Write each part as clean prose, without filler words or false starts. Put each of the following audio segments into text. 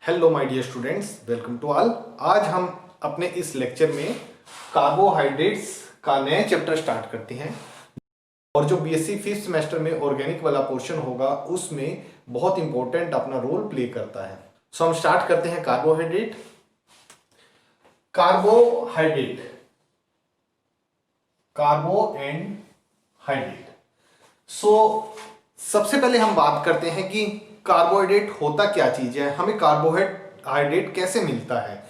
Hello my dear students, welcome to all. आज हम अपने इस लेक्चर में कार्बोहाइड्रेट्स का नया चैप्टर स्टार्ट करते हैं और जो बीएससी फिफ्थ सेमेस्टर में ऑर्गेनिक वाला पोर्शन होगा उसमें बहुत इंपॉर्टेंट अपना रोल प्ले करता है। सो हम स्टार्ट करते हैं carbohydrate. Carbohydrate, carbo and hydrate. So सबसे पहले हम बात करते हैं कि कार्बोहाइड्रेट होता क्या चीज है, हमें कार्बोहाइड्रेट कैसे मिलता है।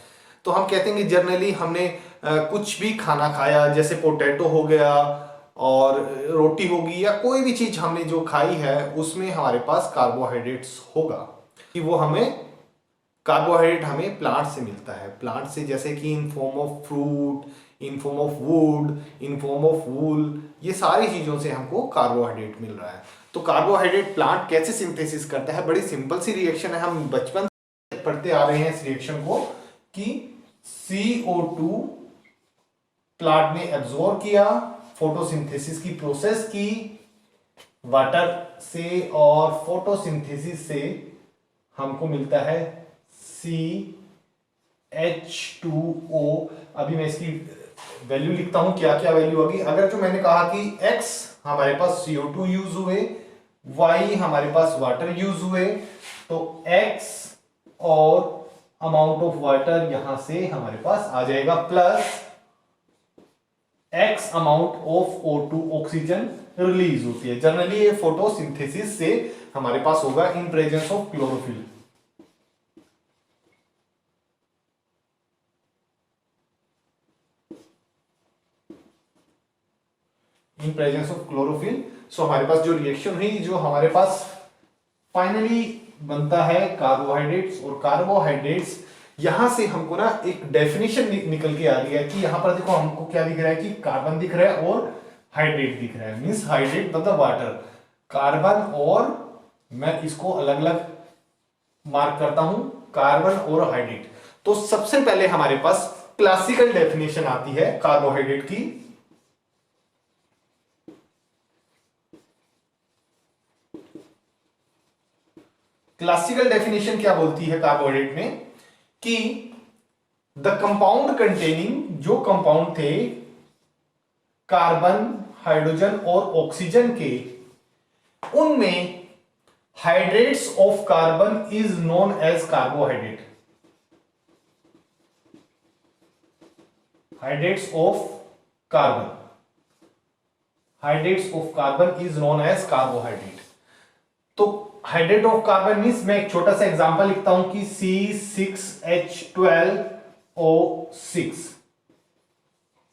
तो हम कहते हैं कि जनरली हमने कुछ भी खाना खाया, जैसे पोटैटो हो गया और रोटी होगी या कोई भी चीज हमने जो खाई है उसमें हमारे पास कार्बोहाइड्रेट्स होगा कि वो हमें कार्बोहाइड्रेट हमें प्लांट से मिलता है। प्लांट से जैसे कि इन form of fruit, in form of would, in form of wool, ये सारी चीजों से हमको कार्बोहाइड्रेट मिल रहा है। तो कार्बोहाइड्रेट प्लांट कैसे सिंथेसिस करता है, बड़ी सिंपल सी रिएक्शन है। हम बचपन से पढ़ते आ रहे हैं इस रिएक्शन को कि CO2 प्लांट ने एब्जॉर्ब किया, फोटोसिंथेसिस की प्रोसेस की वाटर से और फोटोसिंथेसिस से हमको मिलता है CH2O। अभी मैं इसकी वैल्यू लिखता हूं, क्या क्या वैल्यू होगी। अगर जो मैंने कहा कि X हमारे पास CO2 यूज हुए, Y हमारे पास वाटर यूज हुए, तो X और अमाउंट ऑफ वाटर यहां से हमारे पास आ जाएगा plus X amount of O2 oxygen release होती है। जनरली ये फोटोसिंथेसिस से हमारे पास होगा in presence of chlorophyll. In presence of chlorophyll. So हमारे पास जो रिएक्शन हुई, जो हमारे पास फाइनली बनता है कार्बोहाइड्रेट्स। और कार्बोहाइड्रेट्स यहां से हमको ना एक डेफिनेशन निकल के आ रही है कि यहां पर देखो हमको क्या दिख रहा है कि कार्बन दिख रहा है और हाइड्रेट दिख रहा है। मींस हाइड्रेट मतलब वाटर, कार्बन, और मैं इसको अलग अलग मार्क करता हूं, कार्बन और हाइड्रेट। तो सबसे पहले हमारे पास क्लासिकल डेफिनेशन आती है कार्बोहाइड्रेट की। क्लासिकल डेफिनेशन क्या बोलती है कार्बोहाइड्रेट में कि द कंपाउंड कंटेनिंग, जो कंपाउंड थे कार्बन, हाइड्रोजन और ऑक्सीजन के, उनमें hydrates of carbon is known as carbohydrate. Hydrates of carbon, hydrates of carbon is known as carbohydrate. तो हाइड्रेट ऑफ कार्बन मींस, मैं एक छोटा सा एग्जांपल लिखता हूं कि C6H12O6,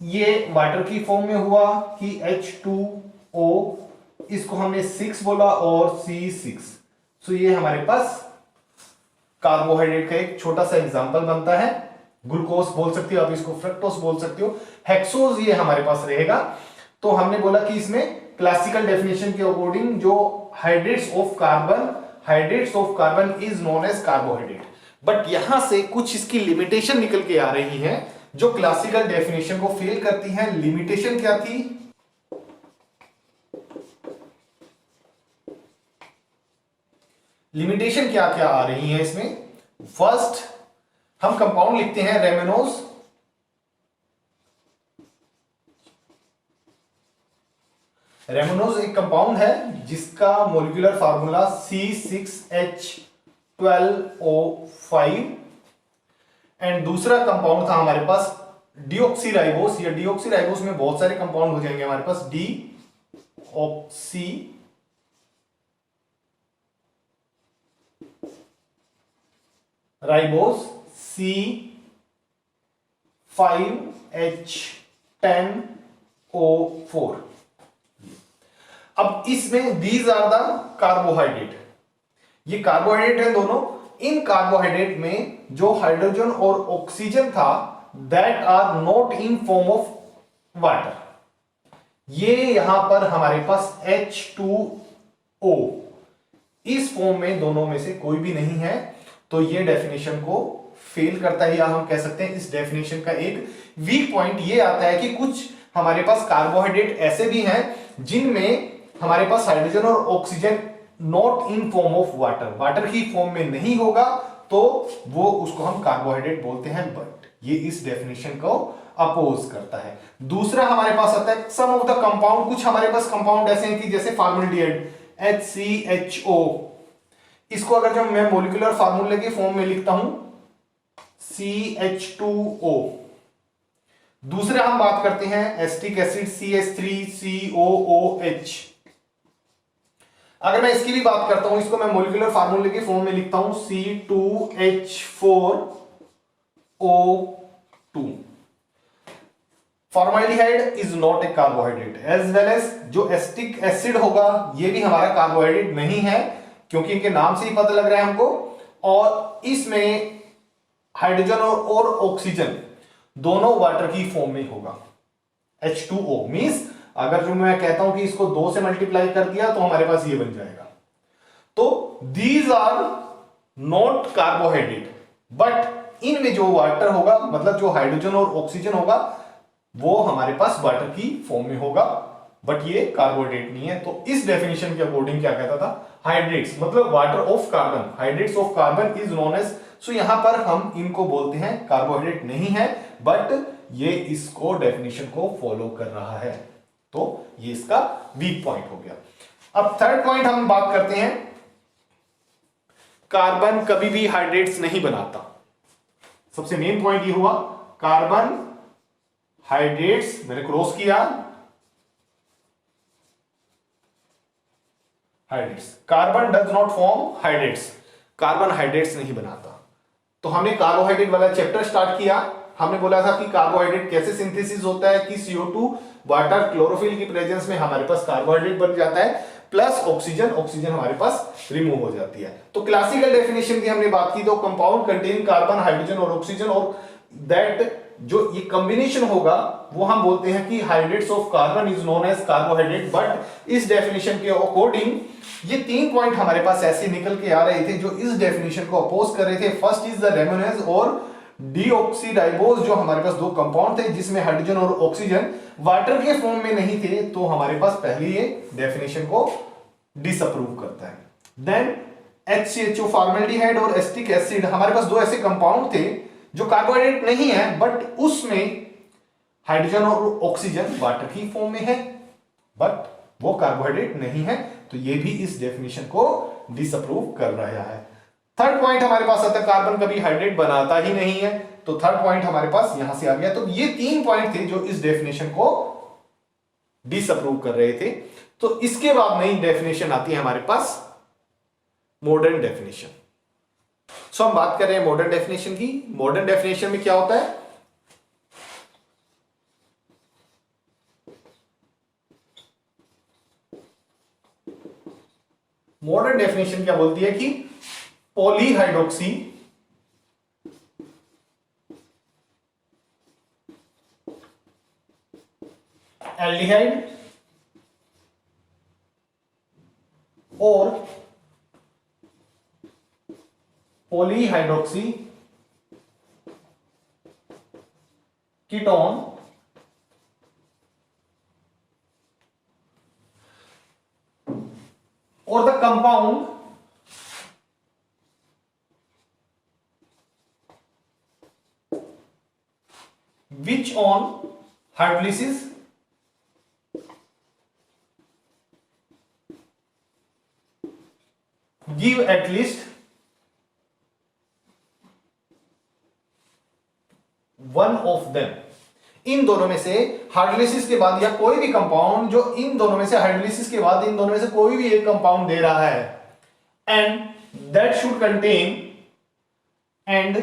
ये वाटर की फॉर्म में हुआ कि H2O, इसको हमने 6 बोला और C6। सो ये हमारे पास कार्बोहाइड्रेट का एक छोटा सा एग्जांपल बनता है। ग्लूकोज बोल सकते हो आप, इसको फ्रक्टोज बोल सकते हो, हेक्सोज ये हमारे पास रहेगा। तो हमने बोला कि इसमें क्लासिकल डेफिनेशन के अकॉर्डिंग जो hydrates of carbon is known as carbohydrate. But यहां से कुछ इसकी लिमिटेशन निकल के आ रही हैं जो क्लासिकल डेफिनेशन को फेल करती हैं। लिमिटेशन क्या थी? लिमिटेशन क्या क्या आ रही हैं इसमें? फर्स्ट, हम कंपाउंड लिखते हैं रेमेनोज। रेमोनोज एक कंपाउंड है जिसका मॉलिक्यूलर फार्मूला C6H12O5, एंड दूसरा कंपाउंड था हमारे पास डीऑक्सीराइबोस। या डीऑक्सीराइबोस में बहुत सारे कंपाउंड हो जाएंगे हमारे पास, डीऑक्सी राइबोस C5H10O4। अब इसमें दीज आर द कार्बोहाइड्रेट, ये कार्बोहाइड्रेट है दोनों। इन कार्बोहाइड्रेट में जो हाइड्रोजन और ऑक्सीजन था that are not in form of water, ये यहां पर हमारे पास H2O इस फॉर्म में दोनों में से कोई भी नहीं है। तो ये डेफिनेशन को फेल करता है, या हम कह सकते हैं इस डेफिनेशन का एक वीक पॉइंट ये आता है कि कुछ हमारे पास कार्बोहाइड्रेट ऐसे भी हैं जिनमें हमारे पास हाइड्रोजन और oxygen not in form of water, water की फॉर्म में नहीं होगा, तो वो उसको हम कार्बोहाइड्रेट बोलते हैं, बट ये इस डेफिनेशन को अपोज करता है। दूसरा हमारे पास आता है सम ऑफ द कंपाउंड। कुछ हमारे पास कंपाउंड ऐसे हैं कि जैसे फॉर्मल्डिहाइड HCHO, इसको अगर जो मैं मोलिकुलर फार्मूले के फॉर्म में लिखता हूं CH2O। दूसरे हम बात करते हैं एसिटिक एसिड CH3COOH। अगर मैं इसकी भी बात करता हूं, इसको मैं मोलिकुलर फार्मूले के फॉर्म में लिखता हूं C2H4O2। Formaldehyde is not a carbohydrate, as well as जो एसिटिक एसिड होगा ये भी हमारा कार्बोहाइड्रेट नहीं है, क्योंकि इनके नाम से ही पता लग रहा है हमको। और इसमें हाइड्रोजन और ऑक्सीजन दोनों वाटर की फॉर्म में होगा। H2O मींस अगर जो मैं कहता हूं कि इसको 2 से मल्टीप्लाई कर दिया तो हमारे पास ये बन जाएगा। तो these are not carbohydrate, but इनमें जो वाटर होगा, मतलब जो हाइड्रोजन और ऑक्सीजन होगा, वो हमारे पास वाटर की फॉर्म में होगा, बट ये कार्बोहाइड्रेट नहीं है। तो इस डेफिनेशन के अकॉर्डिंग क्या कहता था, हाइड्रेट्स मतलब water of carbon, hydrates of carbon is known as. So यहां पर हम इनको बोलते हैं कार्बोहाइड्रेट नहीं है, बट ये इसको डेफिनेशन को फॉलो कर रहा है। तो ये इसका वीक पॉइंट हो गया। अब थर्ड पॉइंट हम बात करते हैं, कार्बन कभी भी हाइड्रेट्स नहीं बनाता। सबसे मेन पॉइंट ये हुआ, कार्बन हाइड्रेट्स, मैंने क्रॉस किया, hydrates, carbon does not form hydrates, carbon hydrates नहीं बनाता। तो हमने कार्बोहाइड्रेट वाला चैप्टर स्टार्ट किया। हमने बोला था कि कार्बोहाइड्रेट कैसे सिंथेसिस होता है, कि CO2 वाटर क्लोरोफिल की प्रेजेंस में हमारे पास कार्बोहाइड्रेट बन जाता है, प्लस ऑक्सीजन, ऑक्सीजन हमारे पास रिमूव हो जाती है। तो क्लासिकल डेफिनेशन की हमने बात की, तो कंपाउंड कंटेन कार्बन, हाइड्रोजन और ऑक्सीजन, और दैट जो ये कॉम्बिनेशन होगा वो हम बोलते हैं कि hydrates of carbon is known as carbohydrate. But इस डेफिनेशन के अकॉर्डिंग ये 3 पॉइंट हमारे पास ऐसे निकल के आ रहे थे जो इस डेफिनेशन को अपोज कर रहे थे। फर्स्ट इज द रेमोनेज और डीऑक्सीराइबोज, जो हमारे पास 2 कंपाउंड थे जिसमें हाइड्रोजन और ऑक्सीजन वाटर के फॉर्म में नहीं थे, तो हमारे पास पहले ये डेफिनेशन को डिसअप्रूव करता है। देन HCHO फॉर्मल्डिहाइड और एसिटिक एसिड, हमारे पास 2 ऐसे कंपाउंड थे जो कार्बोहाइड्रेट नहीं है, बट उसमें हाइड्रोजन और ऑक्सीजन वाटर की फॉर्म में है, बट वो कार्बोहाइड्रेट नहीं है। तो ये भी इस डेफिनेशन को डिसअप्रूव कर रहा है। थर्ड पॉइंट हमारे पास आता है, कार्बन कभी हाइड्रेट बनाता ही नहीं है। तो थर्ड पॉइंट हमारे पास यहां से आ गया। तो ये 3 पॉइंट थे जो इस डेफिनेशन को डिसअप्रूव कर रहे थे। तो इसके बाद नई डेफिनेशन आती है हमारे पास, मॉडर्न डेफिनेशन। सो हम बात कर रहे हैं मॉडर्न डेफिनेशन की। मॉडर्न डेफिनेशन में क्या होता है, मॉडर्न डेफिनेशन क्या बोलती है कि पॉलीहाइड्रोक्सी एल्डिहाइड और polyhydroxy ketone or the compound which on hydrolysis give at least one of them। इन दोनों में से हाइड्रोलिसिस के बाद, या कोई भी कंपाउंड जो इन दोनों में से, हाइड्रोलिसिस के बाद इन दोनों में से कोई भी एक कंपाउंड दे रहा है, and that should contain, and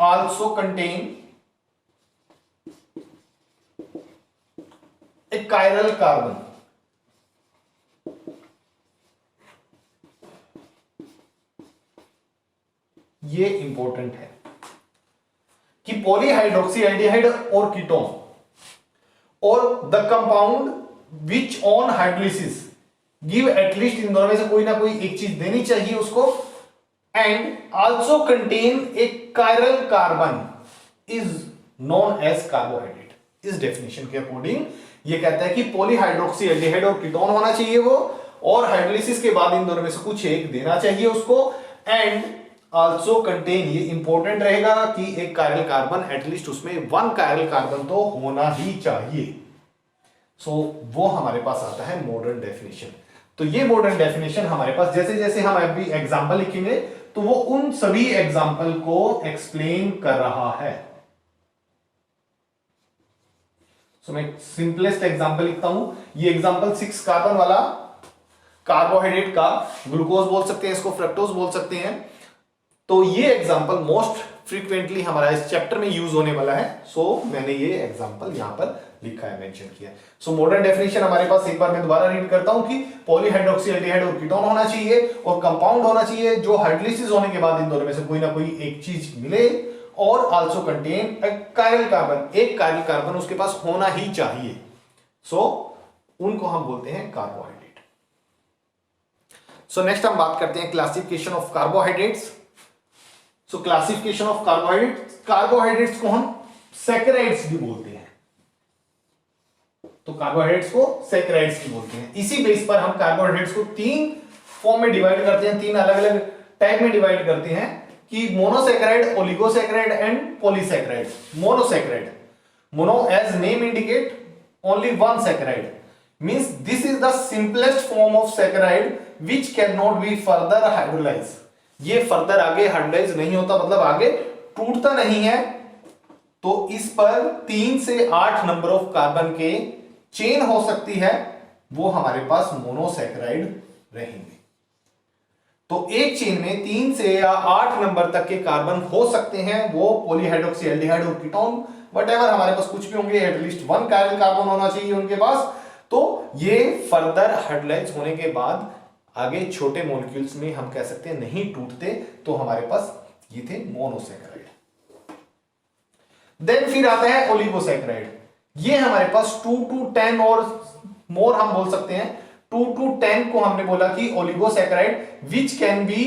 also contain a chiral carbon. ये इंपॉर्टेंट है कि पॉलीहाइड्रोक्सी एल्डिहाइड और कीटोन और the compound which on hydrolysis give at least, इन दोनों में से कोई ना कोई एक चीज देनी चाहिए उसको, and also contain a chiral carbon is known as carbohydrate. इस डेफिनेशन के अकॉर्डिंग ये कहता है कि पॉलीहाइड्रोक्सी एल्डिहाइड और कीटोन होना चाहिए वो, और हाइड्रोलिसिस के बाद इन दोनों में से कुछ एक देना चाहिए उसको, एंड आल्सो कंटेन, ये इंपॉर्टेंट रहेगा कि एक कायरल कार्बन, एटलीस्ट उसमें 1 कायरल कार्बन तो होना ही चाहिए। सो वो हमारे पास आता है मॉडर्न डेफिनेशन। तो ये मॉडर्न डेफिनेशन हमारे पास, जैसे जैसे हम अभी एग्जांपल लिखेंगे तो वो उन सभी एग्जांपल को एक्सप्लेन कर रहा है। सो मैं सिंपलेस्ट एग्जांपल लिखता हूं, ये एग्जांपल 6 कार्बन वाला कार्बोहाइड्रेट का, ग्लूकोज बोल सकते हैं इसको, फ्रक्टोज बोल सकते हैं। तो ये एग्जांपल मोस्ट फ्रीक्वेंटली हमारा इस चैप्टर में यूज होने वाला है। सो मैंने ये एग्जांपल यहां पर लिखा है, मेंशन किया है। सो मॉडर्न डेफिनेशन हमारे पास, एक बार मैं दोबारा रीड करता हूं कि पॉलीहाइड्रोक्सीएल्डिहाइड और कीटोन होना चाहिए और कंपाउंड होना चाहिए जो हाइड्रोलिसिस होने के बाद इन दोनों में से कोई ना कोई एक चीज मिले, और आल्सो कंटेन कायरल कार्बन, एक कायरल कार्बन उसके पास होना ही चाहिए। सो उनको हम बोलते हैं कार्बोहाइड्रेट। सो नेक्स्ट हम बात करते हैं classification of carbohydrates. So classification of carbohydrates, carbohydrates को हम सैकराइड्स भी बोलते हैं। तो कार्बोहाइड्रेट्स को सैकराइड्स भी बोलते हैं। इसी बेस पर हम कार्बोहाइड्रेट्स को 3 फॉर्म में डिवाइड करते हैं, 3 अलग अलग टाइप में डिवाइड करते हैं कि monosaccharide, oligosaccharide and polysaccharide. Monosaccharide, mono as name indicate only one saccharide, means this is the simplest form of saccharide which cannot be further hydrolyzed। ये फर्दर आगे हाइड्रोलाइज नहीं होता, मतलब आगे टूटता नहीं है। तो इस पर 3 से 8 नंबर ऑफ कार्बन के चेन हो सकती है, वो हमारे पास मोनोसैकराइड रहेंगे। तो एक चेन में 3 से या 8 नंबर तक के कार्बन हो सकते हैं, वो पॉलीहाइड्रोक्सीएल्डिहाइड और कीटोन वटेवर हमारे पास कुछ भी होंगे, एटलीस्ट 1 कायरल कार्बन होना चाहिए उनके पास। तो ये फर्दर हाइड्रोलाइज होने के बाद आगे छोटे मॉलिक्यूल्स में हम कह सकते हैं नहीं टूटते, तो हमारे पास ये थे मोनोसैकराइड। देन फिर आता है ओलिगोसैकराइड। ये हमारे पास 2 to 10 और मोर हम बोल सकते हैं। 2 to 10 को हमने बोला कि oligosaccharide which can be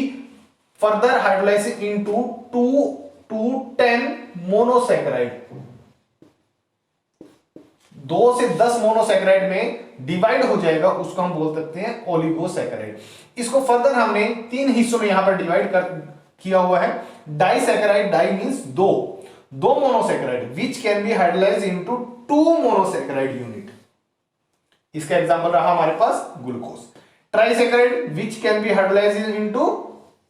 further hydrolyse into 2 to 10 monosaccharide. 2 से 10 मोनोसैकराइड में डिवाइड हो जाएगा, उसको हम बोल सकते हैं ओलिगोसैकराइड। इसको फर्दर हमने 3 हिस्सों में यहां पर डिवाइड किया हुआ है। Disaccharide, di means 2 monosaccharide which can be hydrolyse into 2 monosaccharide unit. इसका एग्जांपल रहा हमारे पास glucose. Trisaccharide which can be hydrolyse into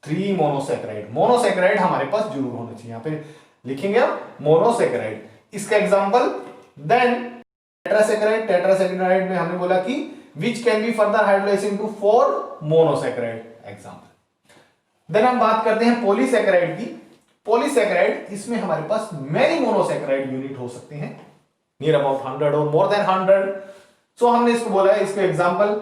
3 monosaccharide. Monosaccharide हमारे पास जरूर होना चाहिए, यहां पे लिखेंगे आप मोनोसैकराइड। इसका एग्जांपल देन टेट्रासैकराइड। टेट्रासैकराइड में हमने बोला कि which can be further hydrolyzed into 4 monosacharide example. Then हम बात करते हैं पॉलीसैकराइड की। पॉलीसैकराइड, इसमें हमारे पास मेनी मोनोसैकराइड यूनिट हो सकते हैं, नियर अबाउट 100 और मोर देन 100। सो हमने इसको बोला है, इसको एग्जांपल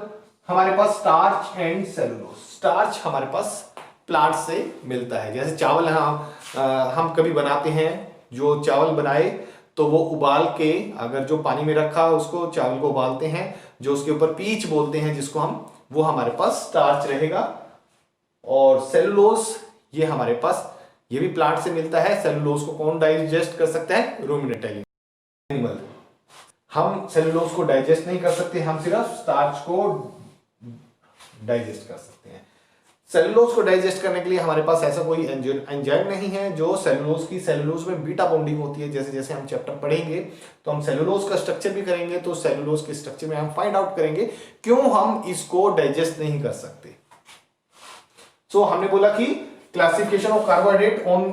हमारे पास स्टार्च एंड सेलुलोज। स्टार्च हमारे पास प्लांट से मिलता है, जैसे चावल हम कभी बनाते हैं, जो चावल बनाए तो वो उबाल के, अगर जो पानी में रखा उसको चावल को उबालते हैं, जो उसके ऊपर पीच बोलते हैं जिसको हम, वो हमारे पास स्टार्च रहेगा। और सेलुलोज, ये हमारे पास, ये भी प्लांट से मिलता है। सेलुलोज को कौन डाइजेस्ट कर सकता है? Ruminant animal. हम सेलुलोज को डाइजेस्ट नहीं कर सकते, हम सिर्फ स्टार्च को डाइजेस्ट कर सकते हैं। सेलुलोज को डाइजेस्ट करने के लिए हमारे पास ऐसा कोई एंजाइम नहीं है जो सेलुलोज में बीटा बॉन्डिंग होती है। जैसे जैसे हम चैप्टर पढ़ेंगे तो हम सेलुलोज का स्ट्रक्चर भी करेंगे, तो सेलुलोज के स्ट्रक्चर में हम फाइंड आउट करेंगे क्यों हम इसको डाइजेस्ट नहीं कर सकते। सो हमने बोला कि classification of carbohydrate on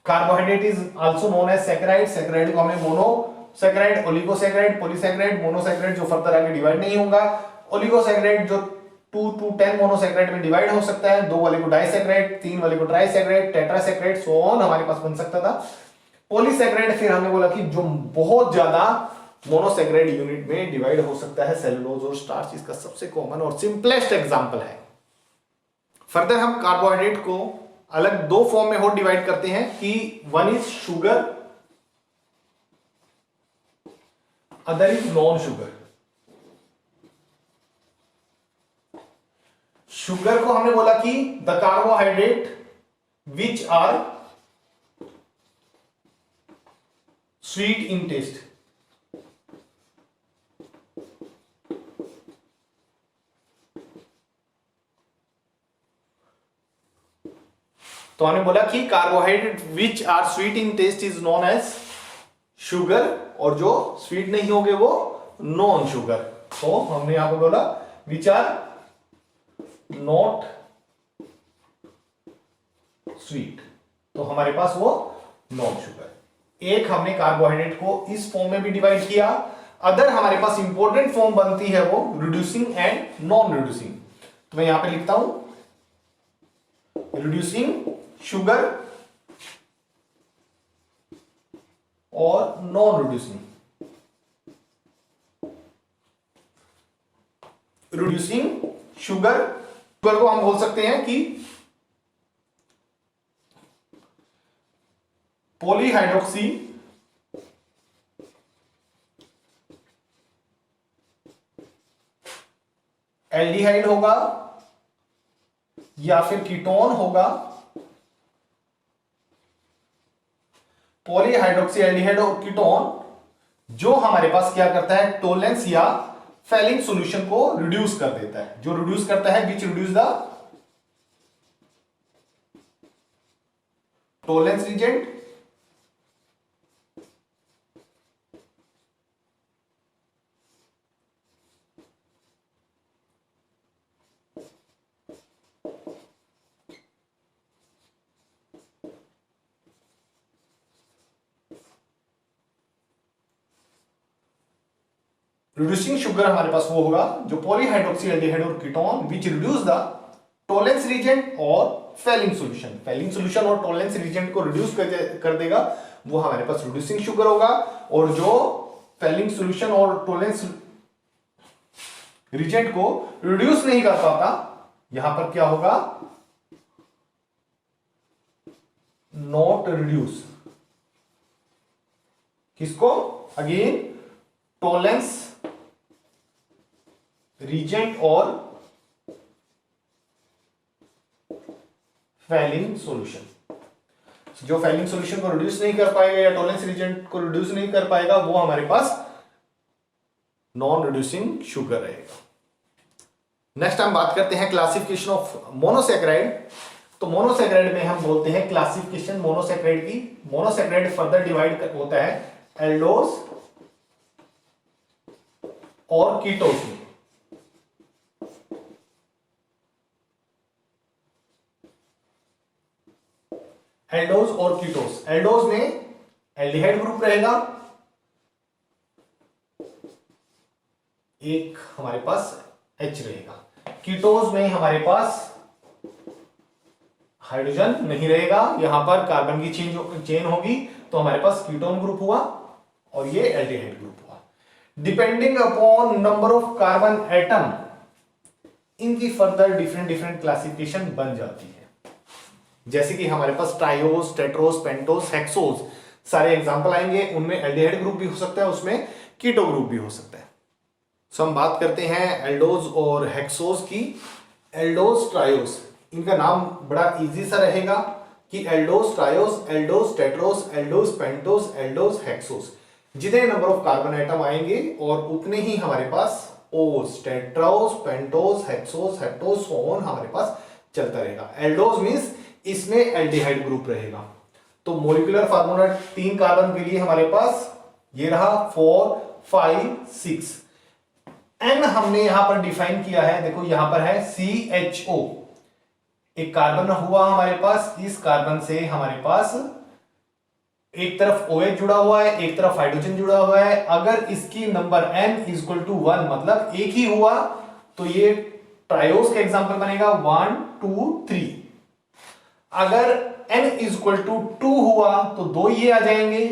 carbohydrate is also known as saccharide. Saccharide को हमने मोनोसैकराइड, ओलिगोसैकराइड, पॉलीसैकराइड, मोनोसैकराइड जो फर्दर आगे डिवाइड नहीं होगा, ओलिगोसैकराइड जो 2 to 10 मोनोसैकराइड में डिवाइड हो सकता है, 2 वाले को डाइसैकराइड, 3 वाले को ट्राइसैकराइड, टेट्रासैकराइड, सो ऑन हमारे पास बन सकता था। पॉलीसैकराइड फिर हमने बोला कि जो बहुत ज्यादा मोनोसैकराइड यूनिट में डिवाइड हो सकता है, सेलुलोज और स्टार्च इसका सबसे कॉमन और सिंपलेस्ट एग्जांपल है। फर्दर हम कार्बोहाइड्रेट को अलग 2 फॉर्म में और डिवाइड करते हैं कि one is sugar, other is non sugar. Sugar को हमने बोला कि the carbohydrate which are sweet in taste. तो हमने बोला कि carbohydrate which are sweet in taste is known as sugar, और जो स्वीट नहीं होंगे वो नॉन शुगर। तो हमने यहां पर बोला विच आर नॉट स्वीट, तो हमारे पास वो नॉन शुगर। एक हमने कार्बोहाइड्रेट को इस फॉर्म में भी डिवाइड किया। अदर हमारे पास इंपॉर्टेंट फॉर्म बनती है वो रिड्यूसिंग एंड नॉन रिड्यूसिंग। तो मैं यहां पे लिखता हूं रिड्यूसिंग शुगर और नॉन रिड्यूसिंग। रिड्यूसिंग शुगर को हम बोल सकते हैं कि पॉलीहाइड्रोक्सी एल्डिहाइड होगा या फिर कीटोन होगा। पॉलीहाइड्रोक्सी एल्डिहाइड और कीटोन जो हमारे पास क्या करता है, टोलेंस या फेलिंग सॉल्यूशन को रिड्यूस कर देता है। जो रिड्यूस करता है which reduce the Tollens reagent reducing sugar हमारे पास वो होगा जो पॉलीहाइड्रोक्सी एल्डिहाइड और ketone which reduce the Tollens reagent और फेलिंग सॉल्यूशन। फेलिंग सॉल्यूशन और टोलेंस रीजेंट को रिड्यूस कर देगा, वो हमारे पास रिड्यूसिंग शुगर होगा। और जो फेलिंग सॉल्यूशन और टोलेंस रीजेंट को रिड्यूस नहीं कर पाता, यहां पर क्या होगा, नॉट रिड्यूस। किसको, अगेन टोलेंस रीजेंट और फेलिंग सॉल्यूशन। जो फेलिंग सॉल्यूशन को रिड्यूस नहीं कर पाएगा या टोलेंस रीजेंट को रिड्यूस नहीं कर पाएगा, वो हमारे पास नॉन रिड्यूसिंग शुगर रहेगा। नेक्स्ट हम बात करते हैं क्लासिफिकेशन ऑफ मोनोसैकेराइड। तो मोनोसैकेराइड में हम बोलते हैं क्लासिफिकेशन मोनोसैकेराइड की। मोनोसैकेराइड फर्दर डिवाइड होता है एल्डोस और कीटोस में। एल्डोस और कीटोस। एल्डोस में एल्डिहाइड ग्रुप रहेगा, एक हमारे पास H रहेगा। कीटोस में हमारे पास हाइड्रोजन नहीं रहेगा, यहां पर कार्बन की चेन होगी, तो हमारे पास कीटोन ग्रुप हुआ और ये एल्डिहाइड ग्रुप हुआ। Depending upon number of carbon atom, इनकी फर्दर डिफरेंट क्लासिफिकेशन बन जाती है। जैसे कि हमारे पास ट्रायोस, टेट्रोस, पेंटोस, हेक्सोस सारे एग्जांपल आएंगे, उनमें एल्डिहाइड ग्रुप भी हो सकता है, उसमें कीटो ग्रुप भी हो सकता है। सो हम बात करते हैं एल्डोज और हेक्सोस की। एल्डोस, ट्रायोस, इनका नाम बड़ा इजी सा रहेगा कि aldose, triose, aldose, tetrose, aldose, pentose, aldose, hexose. जितने नंबर ऑफ कार्बन आइटम आएंगे और उतने ही हमारे पास ose, tetrose, pentose, hexose, heptose, so on हमारे पास चलता रहेगा। एल्डोस मींस इसमें एल्डिहाइड ग्रुप रहेगा। तो मॉलिक्यूलर फार्मूला 3 कार्बन के लिए हमारे पास ये रहा 4, 5, 6। एन हमने यहां पर डिफाइन किया है, देखो यहां पर है CHO। एक कार्बन हुआ हमारे पास, इस कार्बन से हमारे पास एक तरफ OH जुड़ा हुआ है, एक तरफ हाइड्रोजन जुड़ा हुआ है। अगर इसकी नंबर n इक्वल टू 1 मतलब एक ही हुआ, तो ये ट्रायोस का एग्जांपल बनेगा 1, 2, 3। अगर n इक्वल टू 2 हुआ तो 2 ये आ जाएंगे।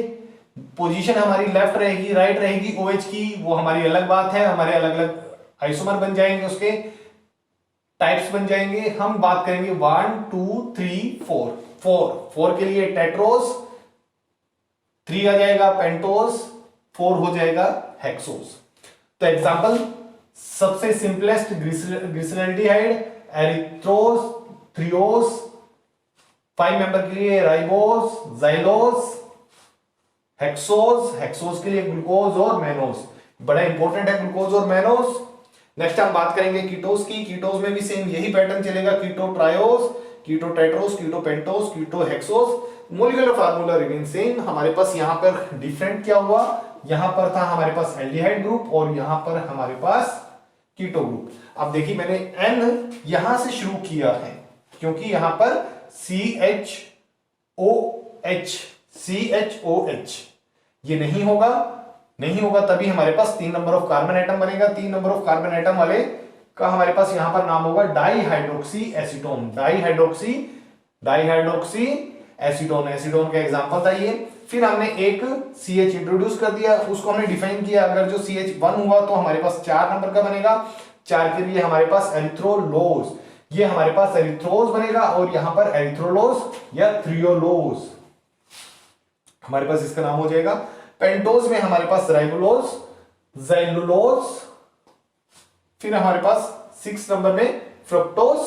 पोजीशन हमारी लेफ्ट रहेगी, राइट रहेगी OH की, वो हमारी अलग बात है, हमारे अलग अलग आइसोमर बन जाएंगे, उसके टाइप्स बन जाएंगे। हम बात करेंगे 1, 2, 3, 4। 4 के लिए टेट्रोस, 3 आ जाएगा पेंटोस, 4 हो जाएगा हेक्सोस। तो एग्जांपल सबसे सिंपलेस्ट ग्लिसरॉल्डिहाइड, एरिथ्रोस, थ्रियोस। 5 मेंबर के लिए राइबोस, जाइलोस, हेक्सोस। हेक्सोस के लिए ग्लूकोज और मैनोस। बड़ा इंपॉर्टेंट है ग्लूकोज और मैनोस। नेक्स्ट हम बात करेंगे कीटोस की। कीटोस में भी सेम यही पैटर्न चलेगा, keto triose, keto tetrose, keto pentose, keto hexose, molecular formula remain same. हमारे पास यहां पर डिफरेंट क्या हुआ, यहां पर था हमारे पास एल्डिहाइड ग्रुप और यहां पर हमारे पास कीटो ग्रुप। अब देखिए मैंने N यहां से शुरू किया है क्योंकि यहां पर CHOH ये नहीं होगा, तभी हमारे पास 3 नंबर ऑफ कार्बन एटम बनेगा। 3 नंबर ऑफ कार्बन एटम वाले का हमारे पास यहां पर नाम होगा dihydroxy acetone. Dihydroxy acetone, acetone का एग्जांपल था ये। फिर हमने एक CH इंट्रोड्यूस कर दिया, उसको हमने डिफाइन किया। अगर जो CH1 हुआ तो हमारे पास 4 नंबर का बनेगा। 4 के लिए हमारे पास एरिथ्रोलोज, ये हमारे पास एरिथ्रोज बनेगा और यहां पर एरिथ्रोलोज या थ्रियोलोज हमारे पास इसका नाम हो जाएगा। पेंटोज में हमारे पास राइबोलोज, ज़ैलुलोज, फिर हमारे पास 6 नंबर में फ्रुक्टोज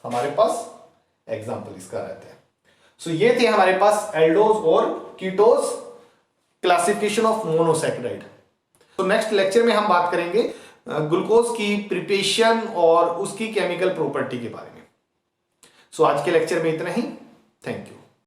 हमारे पास एग्जांपल इसका रहता है। सो ये थे हमारे पास एल्डोज और कीटोज, क्लासिफिकेशन ऑफ मोनोसैकेराइड। तो नेक्स्ट लेक्चर में हम बात करेंगे ग्लूकोज की प्रिपरेशन और उसकी केमिकल प्रॉपर्टी के बारे में। सो आज के लेक्चर में इतना ही। Thank you.